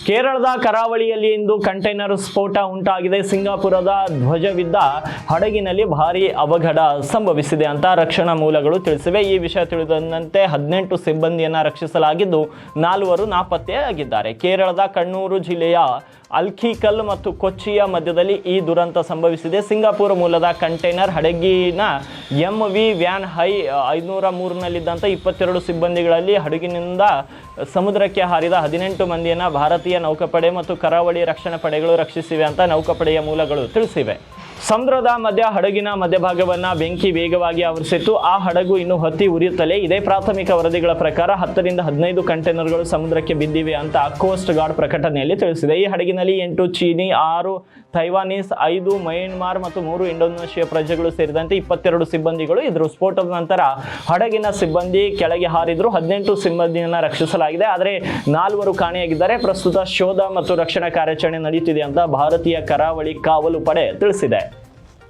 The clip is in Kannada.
ಕೇರಳದ ಕರಾವಳಿಯಲ್ಲಿ ಇಂದು ಕಂಟೈನರ್ ಸ್ಫೋಟ ಉಂಟಾಗಿದೆ. ಸಿಂಗಾಪುರದ ಧ್ವಜವಿದ್ದ ಹಡಗಿನಲ್ಲಿ ಭಾರೀ ಅವಘಡ ಸಂಭವಿಸಿದೆ ಅಂತ ರಕ್ಷಣಾ ಮೂಲಗಳು ತಿಳಿಸಿವೆ. ಈ ವಿಷಯ ತಿಳಿದಂತೆ 18 ಸಿಬ್ಬಂದಿಯನ್ನು ರಕ್ಷಿಸಲಾಗಿದ್ದು 4 ನಾಪತ್ತೆಯಾಗಿದ್ದಾರೆ. ಕೇರಳದ ಕಣ್ಣೂರು ಜಿಲ್ಲೆಯ ಅಲ್ಕಿಕಲ್ ಮತ್ತು ಕೊಚ್ಚಿಯ ಮಧ್ಯದಲ್ಲಿ ಈ ದುರಂತ ಸಂಭವಿಸಿದೆ. ಸಿಂಗಾಪುರ ಮೂಲದ ಕಂಟೈನರ್ ಹಡಗಿನ MV ವ್ಯಾನ್ ಹೈ 503ನಲ್ಲಿದ್ದಂಥ 22 ಸಿಬ್ಬಂದಿಗಳಲ್ಲಿ ಹಡಗಿನಿಂದ ಸಮುದ್ರಕ್ಕೆ ಹಾರಿದ 18 ಮಂದಿಯನ್ನು ಭಾರತೀಯ ನೌಕಾಪಡೆ ಮತ್ತು ಕರಾವಳಿ ರಕ್ಷಣಾ ಪಡೆಗಳು ರಕ್ಷಿಸಿವೆ ಅಂತ ನೌಕಾಪಡೆಯ ಮೂಲಗಳು ತಿಳಿಸಿವೆ. ಸಮುದ್ರದ ಹಡಗಿನ ಮಧ್ಯಭಾಗವನ್ನು ಬೆಂಕಿ ವೇಗವಾಗಿ ಆವರಿಸಿತ್ತು. ಆ ಹಡಗು ಇನ್ನು ಹೊತ್ತಿ ಉರಿಯುತ್ತಲೇ ಇದೆ. ಪ್ರಾಥಮಿಕ ವರದಿಗಳ ಪ್ರಕಾರ 10 ರಿಂದ 15 ಕಂಟೈನರ್ಗಳು ಸಮುದ್ರಕ್ಕೆ ಬಿದ್ದಿವೆ ಅಂತ ಕೋಸ್ಟ್ ಗಾರ್ಡ್ ಪ್ರಕಟಣೆಯಲ್ಲಿ ತಿಳಿಸಿದೆ. ಈ ಹಡಗಿನಲ್ಲಿ 8 ಚೀನಿ, 6 ತೈವಾನೀಸ್, 5 ಮಯನ್ಮಾರ್ ಮತ್ತು 3 ಇಂಡೋನೇಷಿಯಾ ಪ್ರಜೆಗಳು ಸೇರಿದಂತೆ 22 ಸಿಬ್ಬಂದಿಗಳು ಇದ್ರು. ಸ್ಫೋಟದ ನಂತರ ಹಡಗಿನ ಸಿಬ್ಬಂದಿ ಕೆಳಗೆ ಹಾರಿದ್ರು. 18 ಸಿಬ್ಬಂದಿಯನ್ನು ರಕ್ಷಿಸಲಾಗಿದೆ, ಆದರೆ 4 ಕಾಣೆಯಾಗಿದ್ದಾರೆ. ಪ್ರಸ್ತುತ ಶೋಧ ಮತ್ತು ರಕ್ಷಣಾ ಕಾರ್ಯಾಚರಣೆ ನಡೆಯುತ್ತಿದೆ ಅಂತ ಭಾರತೀಯ ಕರಾವಳಿ ಕಾವಲು ಪಡೆ ತಿಳಿಸಿದೆ.